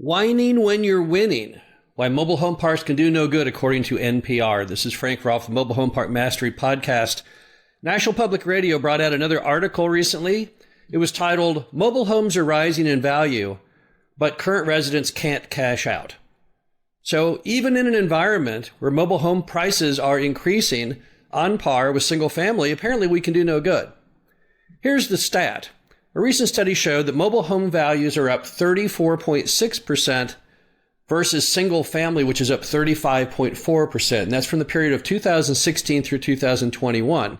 Whining when you're winning. Why mobile home parks can do no good, according to NPR. This is Frank Rolfe, the Mobile Home Park Mastery Podcast. National Public Radio brought out another article recently. It was titled, Mobile Homes Are Rising in Value, but Current Residents Can't Cash Out. So even in an environment where mobile home prices are increasing on par with single family, apparently we can do no good. Here's the stat. A recent study showed that mobile home values are up 34.6% versus single family, which is up 35.4%. And that's from the period of 2016 through 2021.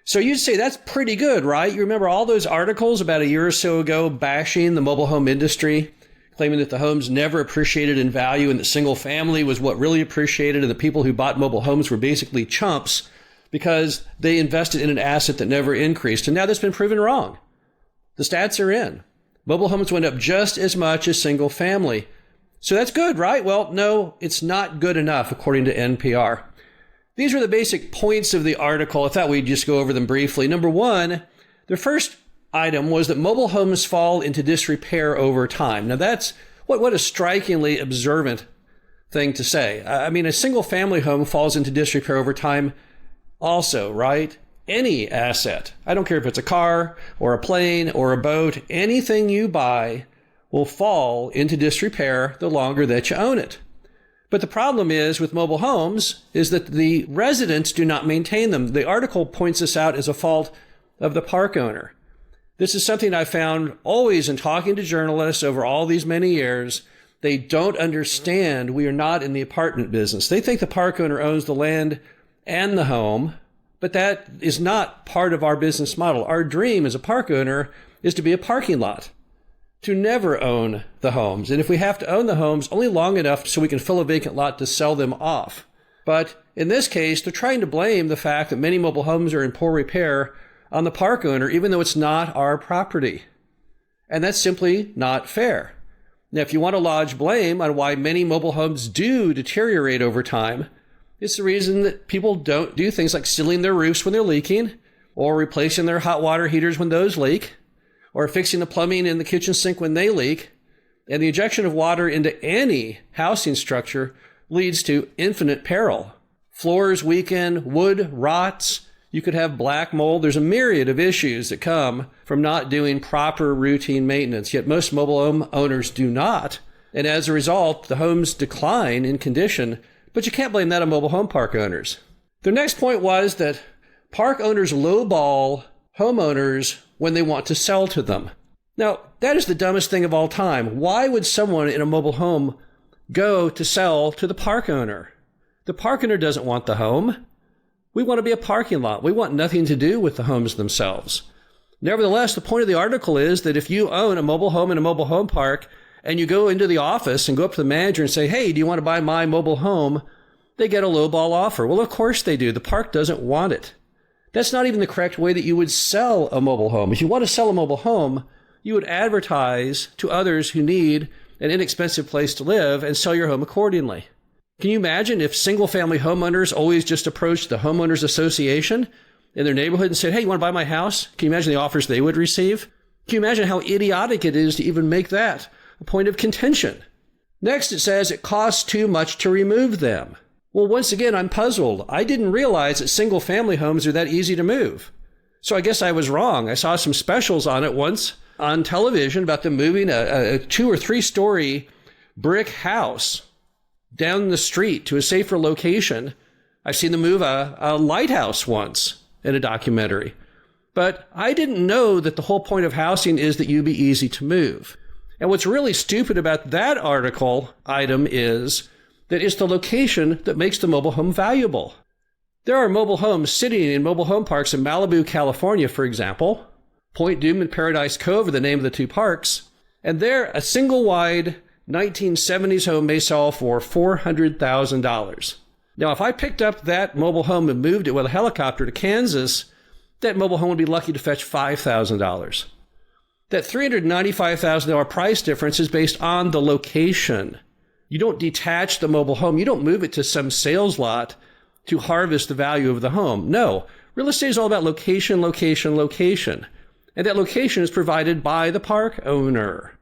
So you'd say that's pretty good, right? You remember all those articles about a year or so ago bashing the mobile home industry, claiming that the homes never appreciated in value and that single family was what really appreciated, and the people who bought mobile homes were basically chumps because they invested in an asset that never increased. And now that's been proven wrong. The stats are in. Mobile homes went up just as much as single family. So that's good, right? Well, no, it's not good enough, according to NPR. These are the basic points of the article. I thought we'd just go over them briefly. Number one, the first item was that mobile homes fall into disrepair over time. Now that's what a strikingly observant thing to say. I mean, a single family home falls into disrepair over time also, right? Any asset, I don't care if it's a car or a plane or a boat, anything you buy will fall into disrepair the longer that you own it. But the problem is with mobile homes is that the residents do not maintain them. The article points this out as a fault of the park owner. This is something I found always in talking to journalists over all these many years. They don't understand we are not in the apartment business. They think the park owner owns the land and the home, but that is not part of our business model. Our dream as a park owner is to be a parking lot, to never own the homes. And if we have to own the homes, only long enough so we can fill a vacant lot to sell them off. But in this case, they're trying to blame the fact that many mobile homes are in poor repair on the park owner, even though it's not our property. And that's simply not fair. Now, if you want to lodge blame on why many mobile homes do deteriorate over time, it's the reason that people don't do things like sealing their roofs when they're leaking, or replacing their hot water heaters when those leak, or fixing the plumbing in the kitchen sink when they leak. And the injection of water into any housing structure leads to infinite peril. Floors weaken, wood rots, you could have black mold. There's a myriad of issues that come from not doing proper routine maintenance, yet most mobile home owners do not. And as a result, the homes decline in condition. But you can't blame that on mobile home park owners. Their next point was that park owners lowball homeowners when they want to sell to them. Now, that is the dumbest thing of all time. Why would someone in a mobile home go to sell to the park owner? The park owner doesn't want the home. We want to be a parking lot. We want nothing to do with the homes themselves. Nevertheless, the point of the article is that if you own a mobile home in a mobile home park, and you go into the office and go up to the manager and say, hey, do you want to buy my mobile home? They get a lowball offer. Well, of course they do. The park doesn't want it. That's not even the correct way that you would sell a mobile home. If you want to sell a mobile home, you would advertise to others who need an inexpensive place to live and sell your home accordingly. Can you imagine if single-family homeowners always just approached the homeowners association in their neighborhood and said, hey, you want to buy my house? Can you imagine the offers they would receive? Can you imagine how idiotic it is to even make that a point of contention? Next, it says it costs too much to remove them. Well, once again, I'm puzzled. I didn't realize that single-family homes are that easy to move. So I guess I was wrong. I saw some specials on it once on television about them moving a 2 or 3 story brick house down the street to a safer location. I've seen them move a lighthouse once in a documentary. But I didn't know that the whole point of housing is that you be easy to move. And what's really stupid about that article item is that it's the location that makes the mobile home valuable. There are mobile homes sitting in mobile home parks in Malibu, California, for example. Point Dume and Paradise Cove are the name of the 2 parks. And there, a single-wide 1970s home may sell for $400,000. Now, if I picked up that mobile home and moved it with a helicopter to Kansas, that mobile home would be lucky to fetch $5,000. That $395,000 price difference is based on the location. You don't detach the mobile home. You don't move it to some sales lot to harvest the value of the home. No, real estate is all about location, location, location. And that location is provided by the park owner.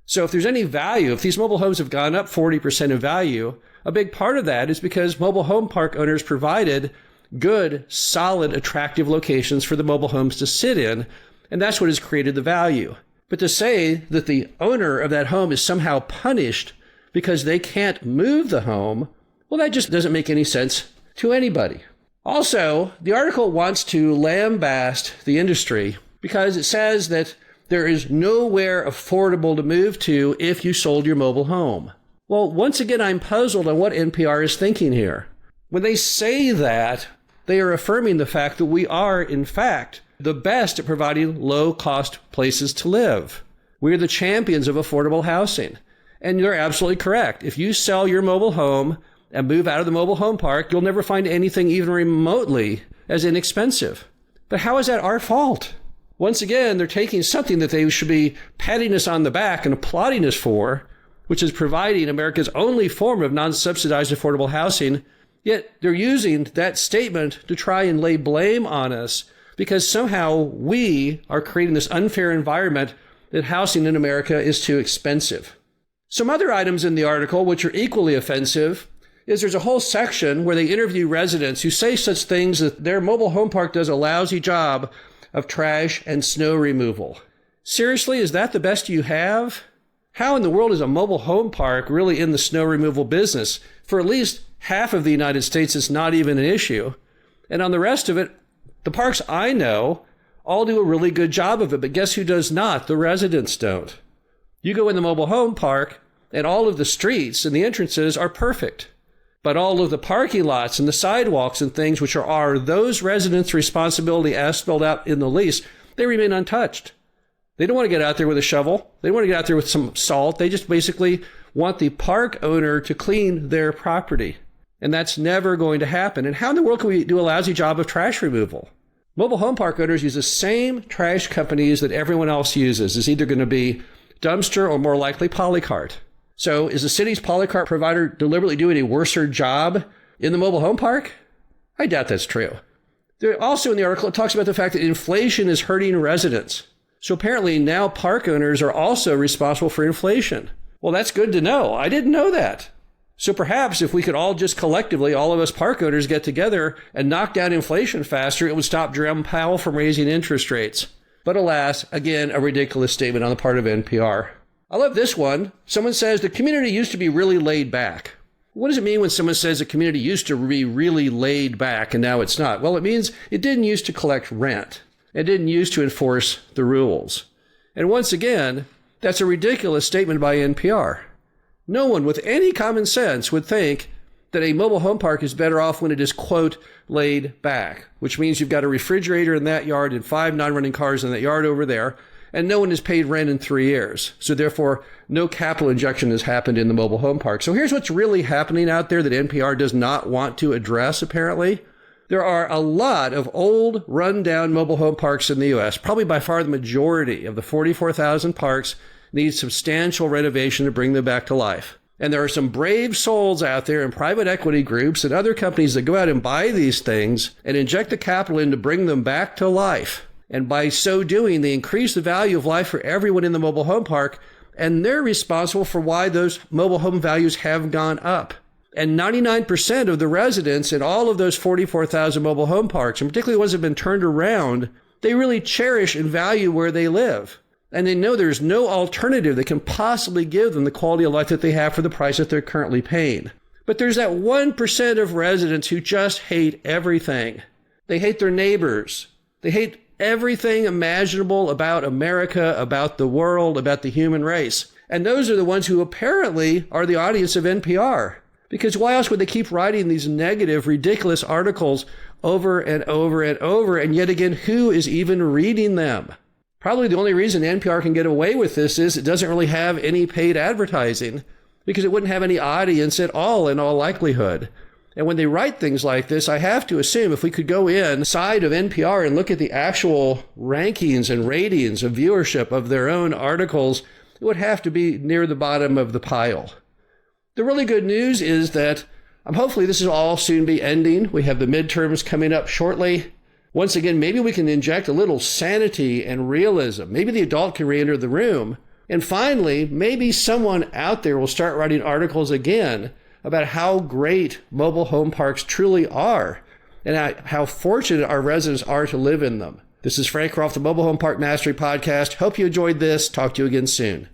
So if there's any value, if these mobile homes have gone up 40% in value, a big part of that is because mobile home park owners provided good, solid, attractive locations for the mobile homes to sit in, and that's what has created the value. But to say that the owner of that home is somehow punished because they can't move the home, well, that just doesn't make any sense to anybody. Also, the article wants to lambaste the industry because it says that there is nowhere affordable to move to if you sold your mobile home. Well, once again, I'm puzzled on what NPR is thinking here. When they say that, they are affirming the fact that we are, in fact, the best at providing low-cost places to live. We're the champions of affordable housing. And you're absolutely correct. If you sell your mobile home and move out of the mobile home park, you'll never find anything even remotely as inexpensive. But how is that our fault? Once again, they're taking something that they should be patting us on the back and applauding us for, which is providing America's only form of non-subsidized affordable housing, yet they're using that statement to try and lay blame on us because somehow we are creating this unfair environment that housing in America is too expensive. Some other items in the article, which are equally offensive, is there's a whole section where they interview residents who say such things that their mobile home park does a lousy job of trash and snow removal. Seriously, is that the best you have? How in the world is a mobile home park really in the snow removal business? For at least half of the United States, it's not even an issue. And on the rest of it, the parks I know all do a really good job of it, but guess who does not? The residents don't. You go in the mobile home park, and all of the streets and the entrances are perfect. But all of the parking lots and the sidewalks and things which are those residents' responsibility as spelled out in the lease, they remain untouched. They don't want to get out there with a shovel. They don't want to get out there with some salt. They just basically want the park owner to clean their property. And that's never going to happen. And how in the world can we do a lousy job of trash removal? Mobile home park owners use the same trash companies that everyone else uses. It's either going to be dumpster or more likely polycart. So is the city's polycart provider deliberately doing a worser job in the mobile home park? I doubt that's true. Also in the article, it talks about the fact that inflation is hurting residents. So apparently now park owners are also responsible for inflation. Well, that's good to know. I didn't know that. So perhaps if we could all just collectively, all of us park owners get together and knock down inflation faster, it would stop Jerome Powell from raising interest rates. But alas, again, a ridiculous statement on the part of NPR. I love this one. Someone says the community used to be really laid back. What does it mean when someone says the community used to be really laid back and now it's not? Well, it means it didn't used to collect rent. It didn't used to enforce the rules. And once again, that's a ridiculous statement by NPR. No one with any common sense would think that a mobile home park is better off when it is, quote, laid back, which means you've got a refrigerator in that yard and 5 non-running cars in that yard over there, and no one has paid rent in 3 years. So therefore, no capital injection has happened in the mobile home park. So here's what's really happening out there that NPR does not want to address, apparently. There are a lot of old, run-down mobile home parks in the U.S. Probably by far the majority of the 44,000 parks need substantial renovation to bring them back to life. And there are some brave souls out there in private equity groups and other companies that go out and buy these things and inject the capital in to bring them back to life. And by so doing, they increase the value of life for everyone in the mobile home park, and they're responsible for why those mobile home values have gone up. And 99% of the residents in all of those 44,000 mobile home parks, and particularly the ones that have been turned around, they really cherish and value where they live. And they know there's no alternative that can possibly give them the quality of life that they have for the price that they're currently paying. But there's that 1% of residents who just hate everything. They hate their neighbors. They hate everything imaginable about America, about the world, about the human race. And those are the ones who apparently are the audience of NPR. Because why else would they keep writing these negative, ridiculous articles over and over and over? And yet again, who is even reading them? Probably the only reason NPR can get away with this is it doesn't really have any paid advertising, because it wouldn't have any audience at all in all likelihood. And when they write things like this, I have to assume if we could go inside of NPR and look at the actual rankings and ratings of viewership of their own articles, it would have to be near the bottom of the pile. The really good news is that hopefully this will all soon be ending. We have the midterms coming up shortly. Once again, maybe we can inject a little sanity and realism. Maybe the adult can re-enter the room And finally, maybe someone out there will start writing articles again about how great mobile home parks truly are and how fortunate our residents are to live in them. This is Frank Rolfe, the Mobile Home Park Mastery Podcast. Hope you enjoyed this. Talk to you again soon.